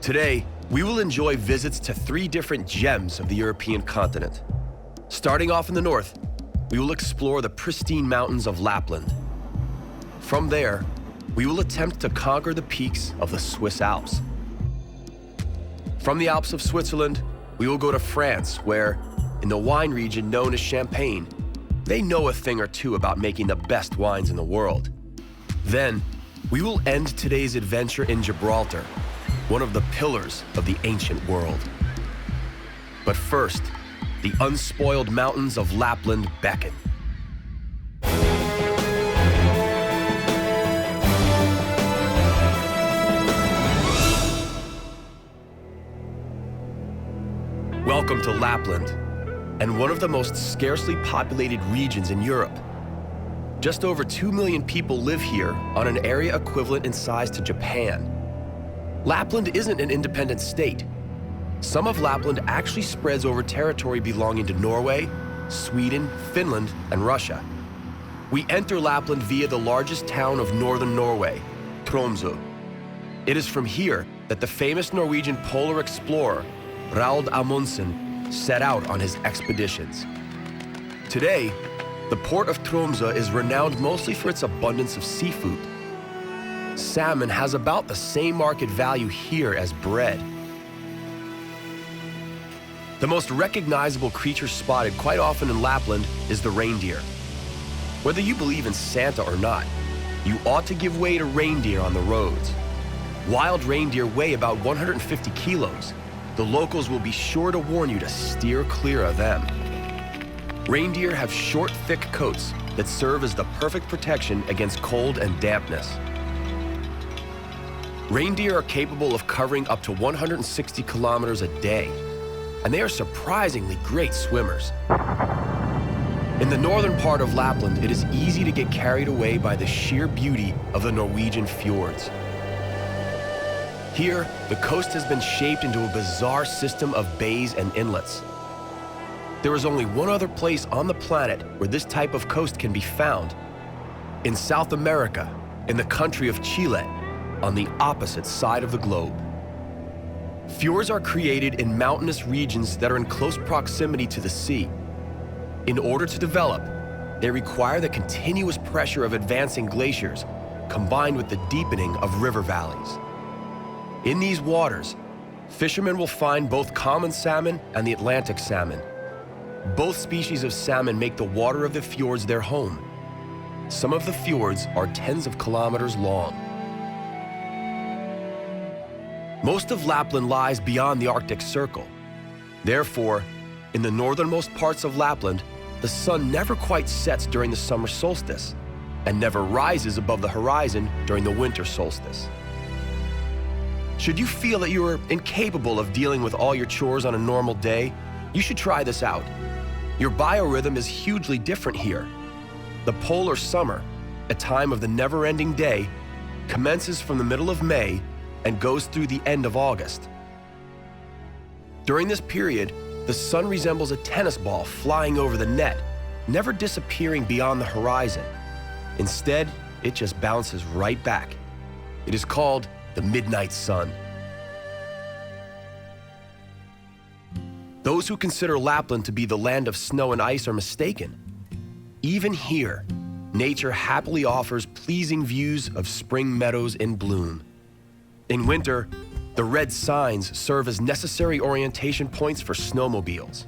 Today, we will enjoy visits to 3 different gems of the European continent. Starting off in the north, we will explore the pristine mountains of Lapland. From there, we will attempt to conquer the peaks of the Swiss Alps. From the Alps of Switzerland, we will go to France, where, in the wine region known as Champagne, they know a thing or two about making the best wines in the world. Then, we will end today's adventure in Gibraltar, one of the pillars of the ancient world. But first, the unspoiled mountains of Lapland beckon. Welcome to Lapland, and one of the most scarcely populated regions in Europe. Just over 2 million people live here on an area equivalent in size to Japan. Lapland isn't an independent state. Some of Lapland actually spreads over territory belonging to Norway, Sweden, Finland, and Russia. We enter Lapland via the largest town of northern Norway, Tromsø. It is from here that the famous Norwegian polar explorer, Roald Amundsen, set out on his expeditions. Today, the port of Tromsø is renowned mostly for its abundance of seafood. Salmon has about the same market value here as bread. The most recognizable creature spotted quite often in Lapland is the reindeer. Whether you believe in Santa or not, you ought to give way to reindeer on the roads. Wild reindeer weigh about 150 kilos. The locals will be sure to warn you to steer clear of them. Reindeer have short, thick coats that serve as the perfect protection against cold and dampness. Reindeer are capable of covering up to 160 kilometers a day, and they are surprisingly great swimmers. In the northern part of Lapland, it is easy to get carried away by the sheer beauty of the Norwegian fjords. Here, the coast has been shaped into a bizarre system of bays and inlets. There is only one other place on the planet where this type of coast can be found: in South America, in the country of Chile, on the opposite side of the globe. Fjords are created in mountainous regions that are in close proximity to the sea. In order to develop, they require the continuous pressure of advancing glaciers, combined with the deepening of river valleys. In these waters, fishermen will find both common salmon and the Atlantic salmon. Both species of salmon make the water of the fjords their home. Some of the fjords are tens of kilometers long. Most of Lapland lies beyond the Arctic Circle. Therefore, in the northernmost parts of Lapland, the sun never quite sets during the summer solstice and never rises above the horizon during the winter solstice. Should you feel that you are incapable of dealing with all your chores on a normal day, you should try this out. Your biorhythm is hugely different here. The polar summer, a time of the never-ending day, commences from the middle of May and goes through the end of August. During this period, the sun resembles a tennis ball flying over the net, never disappearing beyond the horizon. Instead, it just bounces right back. It is called the midnight sun. Those who consider Lapland to be the land of snow and ice are mistaken. Even here, nature happily offers pleasing views of spring meadows in bloom. In winter, the red signs serve as necessary orientation points for snowmobiles.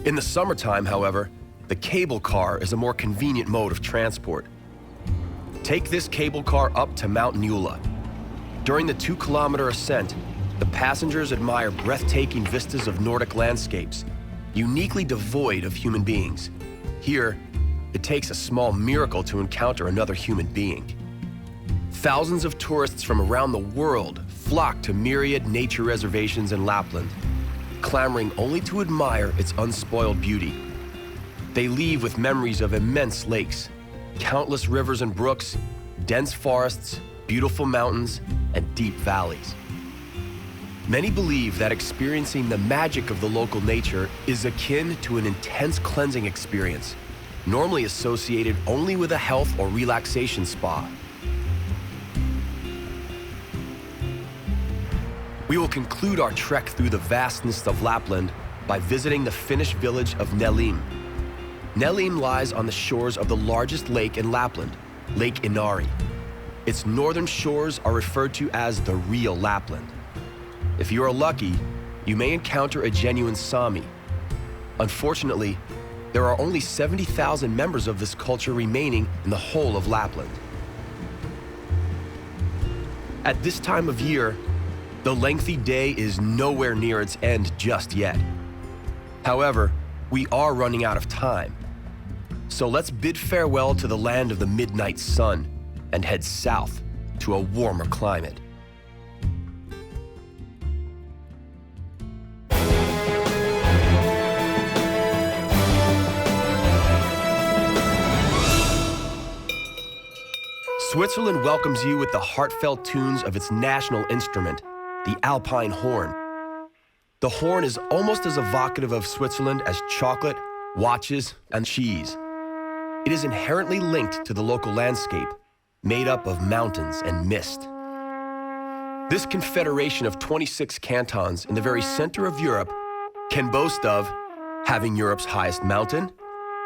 In the summertime, however, the cable car is a more convenient mode of transport. Take this cable car up to Mount Njula. During the 2-kilometer ascent, the passengers admire breathtaking vistas of Nordic landscapes, uniquely devoid of human beings. Here, it takes a small miracle to encounter another human being. Thousands of tourists from around the world flock to myriad nature reservations in Lapland, clamoring only to admire its unspoiled beauty. They leave with memories of immense lakes, countless rivers and brooks, dense forests, beautiful mountains, and deep valleys. Many believe that experiencing the magic of the local nature is akin to an intense cleansing experience, normally associated only with a health or relaxation spa. We will conclude our trek through the vastness of Lapland by visiting the Finnish village of Nelim. Nelim lies on the shores of the largest lake in Lapland, Lake Inari. Its northern shores are referred to as the real Lapland. If you are lucky, you may encounter a genuine Sami. Unfortunately, there are only 70,000 members of this culture remaining in the whole of Lapland. At this time of year, the lengthy day is nowhere near its end just yet. However, we are running out of time. So let's bid farewell to the land of the midnight sun and head south to a warmer climate. Switzerland welcomes you with the heartfelt tunes of its national instrument, the Alpine horn. The horn is almost as evocative of Switzerland as chocolate, watches, and cheese. It is inherently linked to the local landscape, made up of mountains and mist. This confederation of 26 cantons in the very center of Europe can boast of having Europe's highest mountain,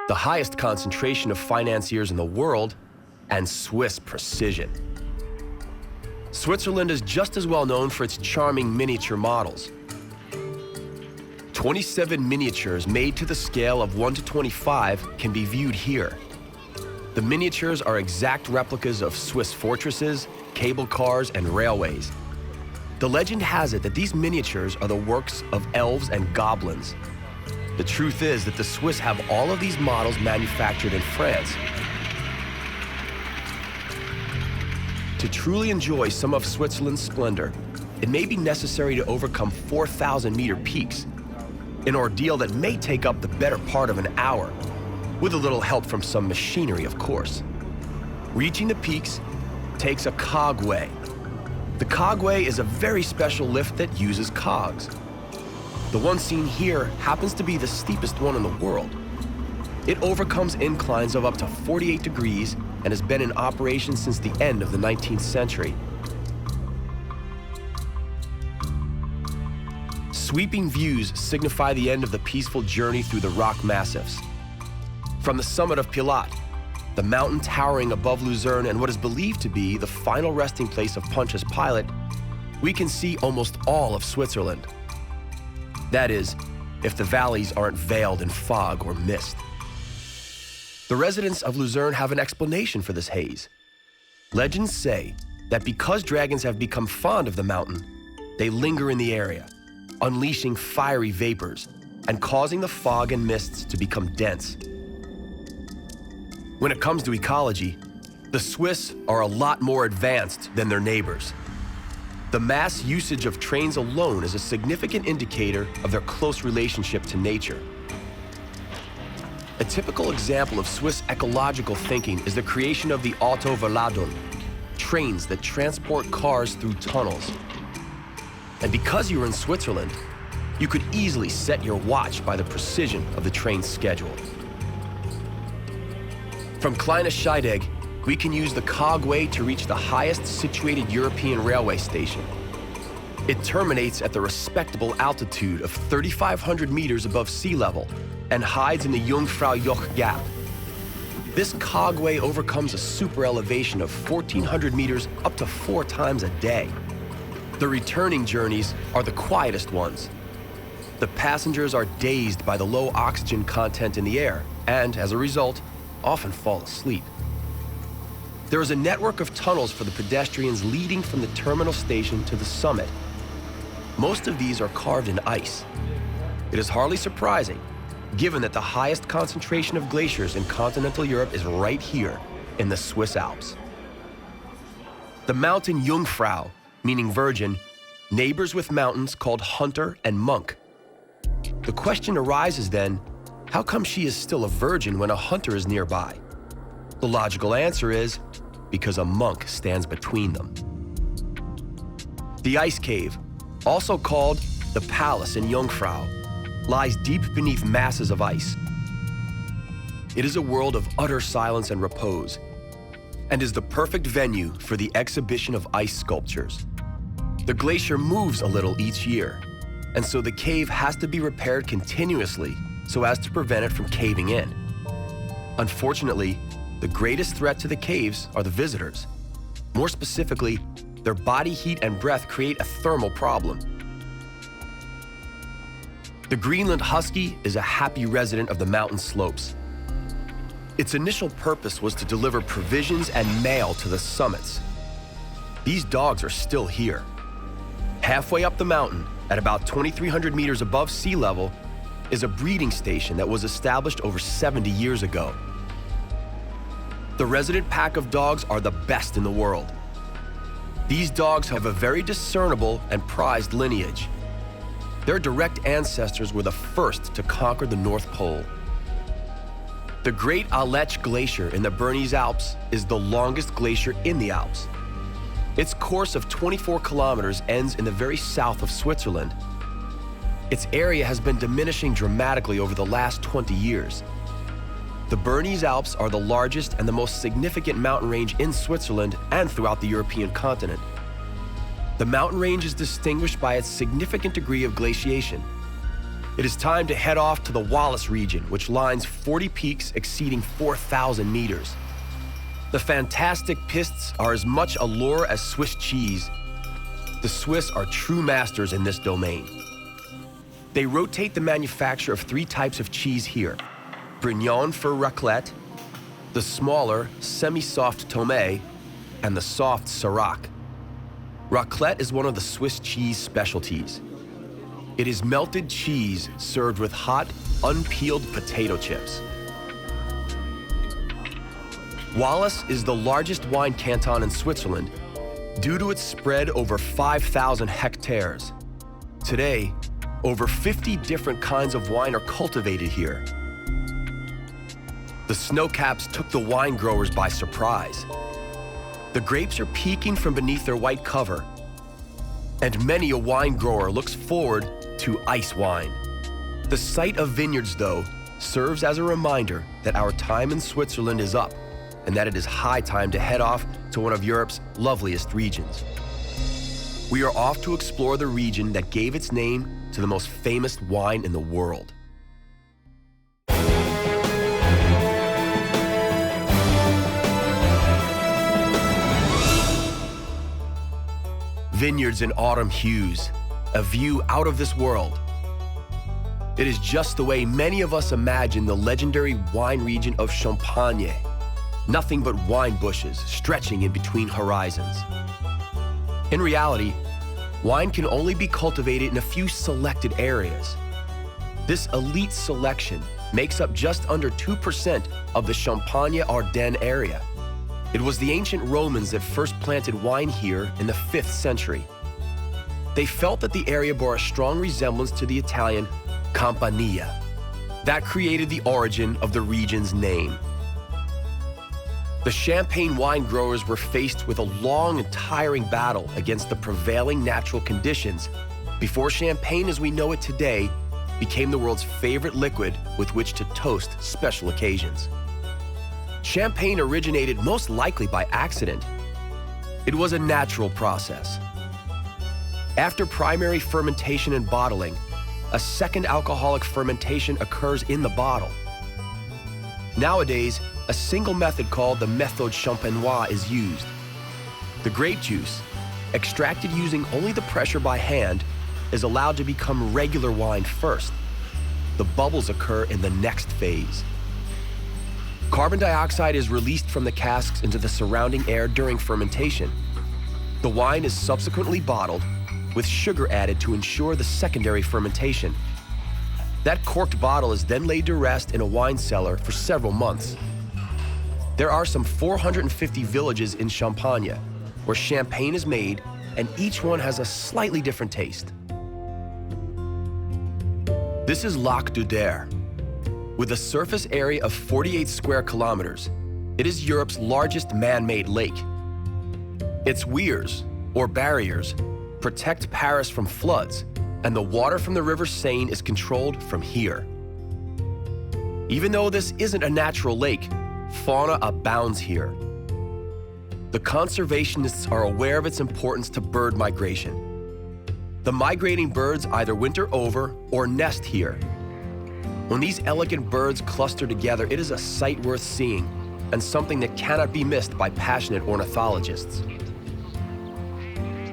the highest concentration of financiers in the world, and Swiss precision. Switzerland is just as well known for its charming miniature models. 27 miniatures made to the scale of 1 to 25 can be viewed here. The miniatures are exact replicas of Swiss fortresses, cable cars, and railways. The legend has it that these miniatures are the works of elves and goblins. The truth is that the Swiss have all of these models manufactured in France. To truly enjoy some of Switzerland's splendor, it may be necessary to overcome 4,000-meter peaks, an ordeal that may take up the better part of an hour, with a little help from some machinery, of course. Reaching the peaks takes a cogway. The cogway is a very special lift that uses cogs. The one seen here happens to be the steepest one in the world. It overcomes inclines of up to 48 degrees and has been in operation since the end of the 19th century. Sweeping views signify the end of the peaceful journey through the rock massifs. From the summit of Pilat, the mountain towering above Luzerne and what is believed to be the final resting place of Pontius Pilate, we can see almost all of Switzerland. That is, if the valleys aren't veiled in fog or mist. The residents of Luzerne have an explanation for this haze. Legends say that because dragons have become fond of the mountain, they linger in the area, unleashing fiery vapors and causing the fog and mists to become dense. When it comes to ecology, the Swiss are a lot more advanced than their neighbors. The mass usage of trains alone is a significant indicator of their close relationship to nature. A typical example of Swiss ecological thinking is the creation of the Autoverladung, trains that transport cars through tunnels. And because you're in Switzerland, you could easily set your watch by the precision of the train's schedule. From Kleine Scheidegg, we can use the cogway to reach the highest situated European railway station. It terminates at the respectable altitude of 3,500 meters above sea level and hides in the Jungfraujoch Gap. This cogway overcomes a super elevation of 1,400 meters up to 4 times a day. The returning journeys are the quietest ones. The passengers are dazed by the low oxygen content in the air and, as a result, often fall asleep. There is a network of tunnels for the pedestrians leading from the terminal station to the summit. Most of these are carved in ice. It is hardly surprising, given that the highest concentration of glaciers in continental Europe is right here in the Swiss Alps. The mountain Jungfrau, meaning virgin, neighbors with mountains called Hunter and Monk. The question arises then, how come she is still a virgin when a hunter is nearby? The logical answer is, because a monk stands between them. The ice cave, also called the Palace in Jungfrau, lies deep beneath masses of ice. It is a world of utter silence and repose, and is the perfect venue for the exhibition of ice sculptures. The glacier moves a little each year, and so the cave has to be repaired continuously so as to prevent it from caving in. Unfortunately, the greatest threat to the caves are the visitors. More specifically, their body heat and breath create a thermal problem. The Greenland husky is a happy resident of the mountain slopes. Its initial purpose was to deliver provisions and mail to the summits. These dogs are still here. Halfway up the mountain, at about 2,300 meters above sea level, is a breeding station that was established over 70 years ago. The resident pack of dogs are the best in the world. These dogs have a very discernible and prized lineage. Their direct ancestors were the first to conquer the North Pole. The Great Aletsch Glacier in the Bernese Alps is the longest glacier in the Alps. Its course of 24 kilometers ends in the very south of Switzerland. Its area has been diminishing dramatically over the last 20 years. The Bernese Alps are the largest and the most significant mountain range in Switzerland and throughout the European continent. The mountain range is distinguished by its significant degree of glaciation. It is time to head off to the Wallis region, which lines 40 peaks exceeding 4,000 meters. The fantastic pistes are as much allure as Swiss cheese. The Swiss are true masters in this domain. They rotate the manufacture of 3 types of cheese here: Brignon for raclette, the smaller, semi-soft Tome, and the soft Sirac. Raclette is one of the Swiss cheese specialties. It is melted cheese served with hot, unpeeled potato chips. Wallis is the largest wine canton in Switzerland due to its spread over 5,000 hectares. Today, over 50 different kinds of wine are cultivated here. The snowcaps took the wine growers by surprise. The grapes are peeking from beneath their white cover, and many a wine grower looks forward to ice wine. The sight of vineyards, though, serves as a reminder that our time in Switzerland is up and that it is high time to head off to one of Europe's loveliest regions. We are off to explore the region that gave its name to the most famous wine in the world. Vineyards in autumn hues, a view out of this world. It is just the way many of us imagine the legendary wine region of Champagne. Nothing but wine bushes stretching in between horizons. In reality, wine can only be cultivated in a few selected areas. This elite selection makes up just under 2% of the Champagne-Ardenne area. It was the ancient Romans that first planted wine here in the 5th century. They felt that the area bore a strong resemblance to the Italian Campania. That created the origin of the region's name. The Champagne wine growers were faced with a long and tiring battle against the prevailing natural conditions before champagne as we know it today became the world's favorite liquid with which to toast special occasions. Champagne originated most likely by accident. It was a natural process. After primary fermentation and bottling, a second alcoholic fermentation occurs in the bottle. Nowadays, a single method called the méthode champenoise is used. The grape juice, extracted using only the pressure by hand, is allowed to become regular wine first. The bubbles occur in the next phase. Carbon dioxide is released from the casks into the surrounding air during fermentation. The wine is subsequently bottled, with sugar added to ensure the secondary fermentation. That corked bottle is then laid to rest in a wine cellar for several months. There are some 450 villages in Champagne where champagne is made, and each one has a slightly different taste. This is Lac du Der. With a surface area of 48 square kilometers, it is Europe's largest man-made lake. Its weirs, or barriers, protect Paris from floods, and the water from the River Seine is controlled from here. Even though this isn't a natural lake, fauna abounds here. The conservationists are aware of its importance to bird migration. The migrating birds either winter over or nest here. When these elegant birds cluster together, it is a sight worth seeing and something that cannot be missed by passionate ornithologists.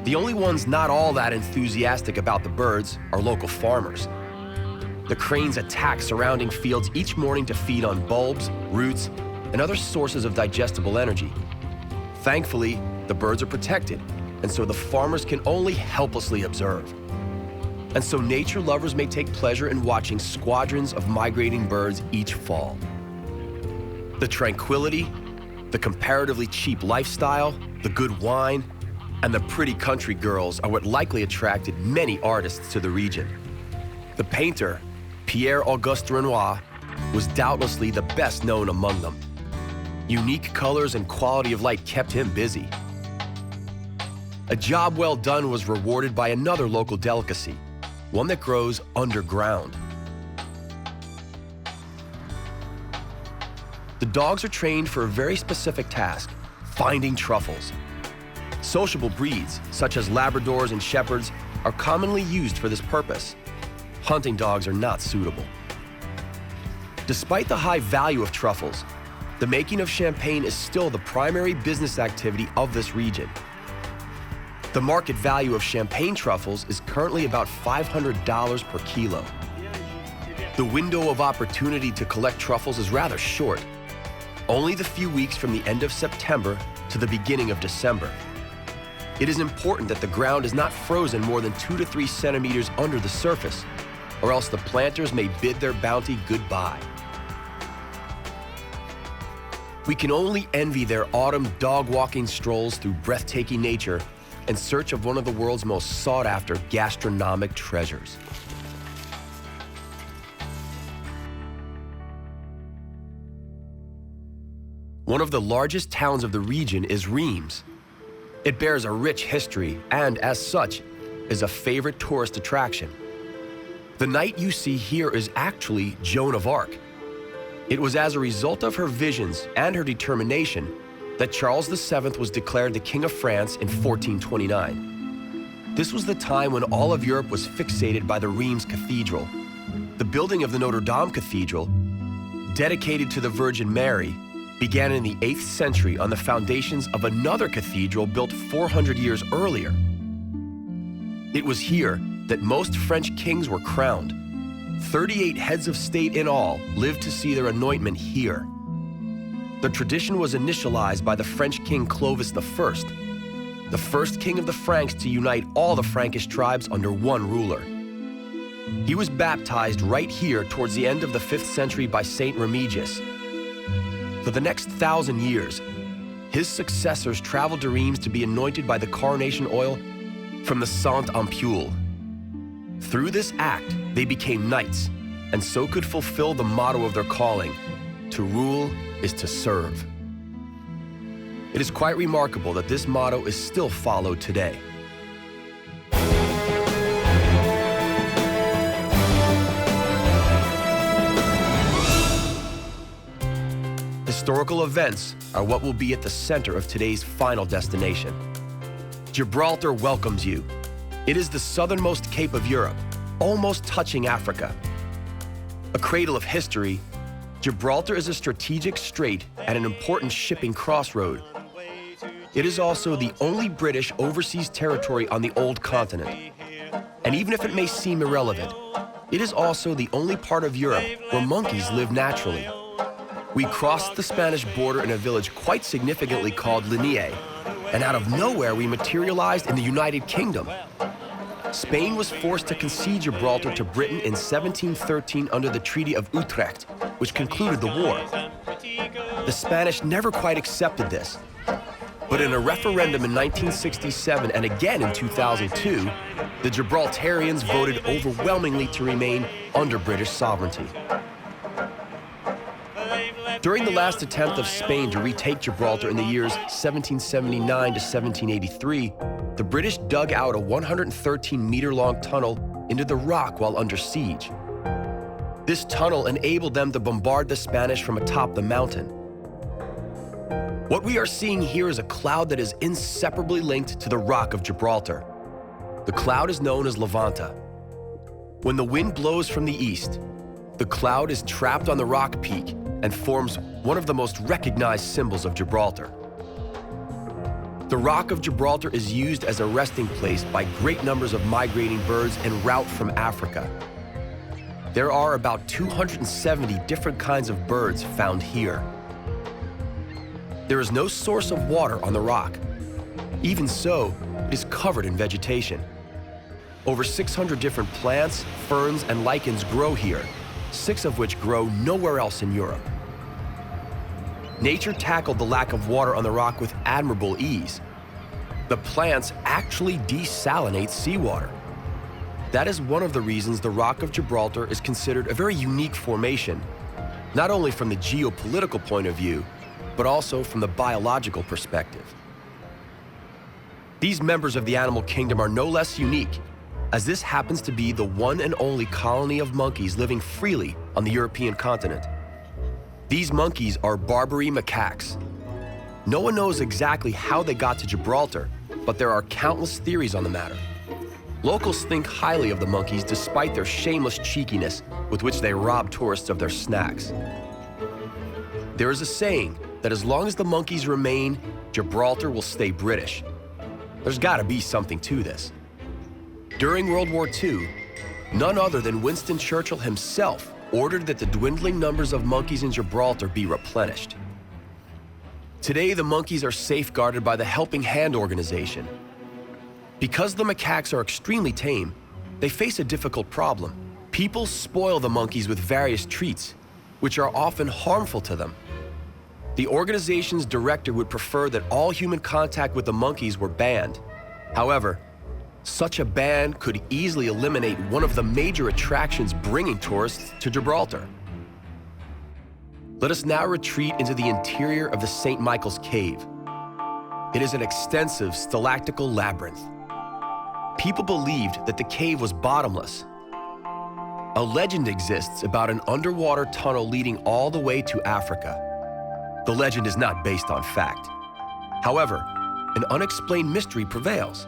The only ones not all that enthusiastic about the birds are local farmers. The cranes attack surrounding fields each morning to feed on bulbs, roots, and other sources of digestible energy. Thankfully, the birds are protected, and so the farmers can only helplessly observe. And so nature lovers may take pleasure in watching squadrons of migrating birds each fall. The tranquility, the comparatively cheap lifestyle, the good wine, and the pretty country girls are what likely attracted many artists to the region. The painter, Pierre-Auguste Renoir, was doubtlessly the best known among them. Unique colors and quality of light kept him busy. A job well done was rewarded by another local delicacy, one that grows underground. The dogs are trained for a very specific task, finding truffles. Sociable breeds, such as Labradors and Shepherds, are commonly used for this purpose. Hunting dogs are not suitable. Despite the high value of truffles, the making of champagne is still the primary business activity of this region. The market value of champagne truffles is currently about $500 per kilo. The window of opportunity to collect truffles is rather short, only the few weeks from the end of September to the beginning of December. It is important that the ground is not frozen more than 2 to 3 centimeters under the surface, or else the planters may bid their bounty goodbye. We can only envy their autumn dog-walking strolls through breathtaking nature in search of one of the world's most sought-after gastronomic treasures. One of the largest towns of the region is Reims. It bears a rich history and, as such, is a favorite tourist attraction. The knight you see here is actually Joan of Arc. It was as a result of her visions and her determination that Charles VII was declared the King of France in 1429. This was the time when all of Europe was fixated by the Reims Cathedral. The building of the Notre Dame Cathedral, dedicated to the Virgin Mary, began in the 8th century on the foundations of another cathedral built 400 years earlier. It was here that most French kings were crowned. 38 heads of state in all lived to see their anointment here. The tradition was initialized by the French king Clovis I, the first king of the Franks to unite all the Frankish tribes under one ruler. He was baptized right here towards the end of the 5th century by Saint Remigius. For the next 1,000 years, his successors traveled to Reims to be anointed by the coronation oil from the Sainte Ampoule. Through this act, they became knights, and so could fulfill the motto of their calling: to rule is to serve. It is quite remarkable that this motto is still followed today. Historical events are what will be at the center of today's final destination. Gibraltar welcomes you. It is the southernmost cape of Europe, almost touching Africa. A cradle of history, Gibraltar is a strategic strait at an important shipping crossroad. It is also the only British overseas territory on the old continent. And even if it may seem irrelevant, it is also the only part of Europe where monkeys live naturally. We crossed the Spanish border in a village quite significantly called Linnea, and out of nowhere we materialized in the United Kingdom. Spain was forced to concede Gibraltar to Britain in 1713 under the Treaty of Utrecht, which concluded the war. The Spanish never quite accepted this, but in a referendum in 1967 and again in 2002, the Gibraltarians voted overwhelmingly to remain under British sovereignty. During the last attempt of Spain to retake Gibraltar in the years 1779 to 1783, the British dug out a 113-meter-long tunnel into the rock while under siege. This tunnel enabled them to bombard the Spanish from atop the mountain. What we are seeing here is a cloud that is inseparably linked to the Rock of Gibraltar. The cloud is known as Levanta. When the wind blows from the east, the cloud is trapped on the rock peak and forms one of the most recognized symbols of Gibraltar. The Rock of Gibraltar is used as a resting place by great numbers of migrating birds en route from Africa. There are about 270 different kinds of birds found here. There is no source of water on the rock. Even so, it is covered in vegetation. Over 600 different plants, ferns, and lichens grow here, 6 of which grow nowhere else in Europe. Nature tackled the lack of water on the rock with admirable ease. The plants actually desalinate seawater. That is one of the reasons the Rock of Gibraltar is considered a very unique formation, not only from the geopolitical point of view, but also from the biological perspective. These members of the animal kingdom are no less unique, as this happens to be the one and only colony of monkeys living freely on the European continent. These monkeys are Barbary macaques. No one knows exactly how they got to Gibraltar, but there are countless theories on the matter. Locals think highly of the monkeys despite their shameless cheekiness with which they rob tourists of their snacks. There is a saying that as long as the monkeys remain, Gibraltar will stay British. There's got to be something to this. During World War II, none other than Winston Churchill himself ordered that the dwindling numbers of monkeys in Gibraltar be replenished. Today, the monkeys are safeguarded by the Helping Hand organization. Because the macaques are extremely tame, they face a difficult problem. People spoil the monkeys with various treats, which are often harmful to them. The organization's director would prefer that all human contact with the monkeys were banned. However, such a ban could easily eliminate one of the major attractions bringing tourists to Gibraltar. Let us now retreat into the interior of the St. Michael's Cave. It is an extensive stalactical labyrinth. People believed that the cave was bottomless. A legend exists about an underwater tunnel leading all the way to Africa. The legend is not based on fact. However, an unexplained mystery prevails.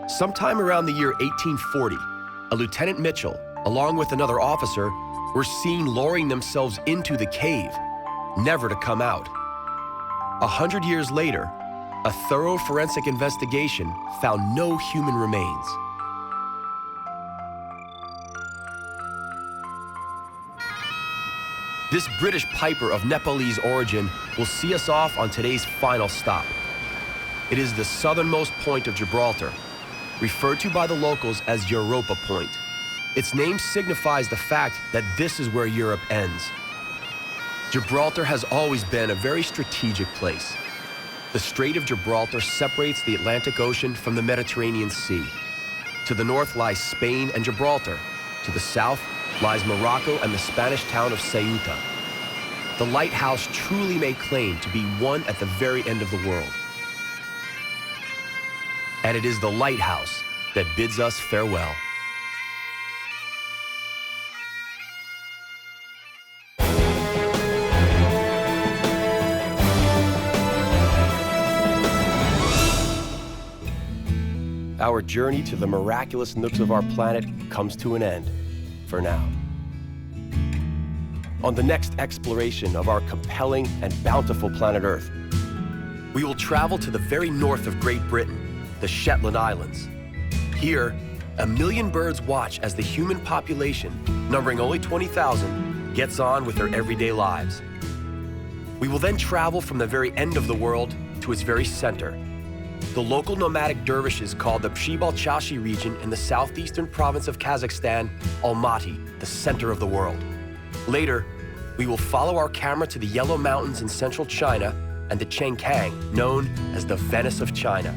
Sometime around the year 1840, a Lieutenant Mitchell, along with another officer, were seen lowering themselves into the cave, never to come out. 100 years later, a thorough forensic investigation found no human remains. This British piper of Nepalese origin will see us off on today's final stop. It is the southernmost point of Gibraltar, referred to by the locals as Europa Point. Its name signifies the fact that this is where Europe ends. Gibraltar has always been a very strategic place. The Strait of Gibraltar separates the Atlantic Ocean from the Mediterranean Sea. To the north lies Spain and Gibraltar. To the south lies Morocco and the Spanish town of Ceuta. The lighthouse truly may claim to be one at the very end of the world. And it is the lighthouse that bids us farewell. Our journey to the miraculous nooks of our planet comes to an end, for now. On the next exploration of our compelling and bountiful planet Earth, we will travel to the very north of Great Britain, the Shetland Islands. Here, 1 million birds watch as the human population, numbering only 20,000, gets on with their everyday lives. We will then travel from the very end of the world to its very center. The local nomadic dervishes call the Pshi-Balchashi region in the southeastern province of Kazakhstan, Almaty, the center of the world. Later, we will follow our camera to the Yellow Mountains in central China and the Chenkang, known as the Venice of China.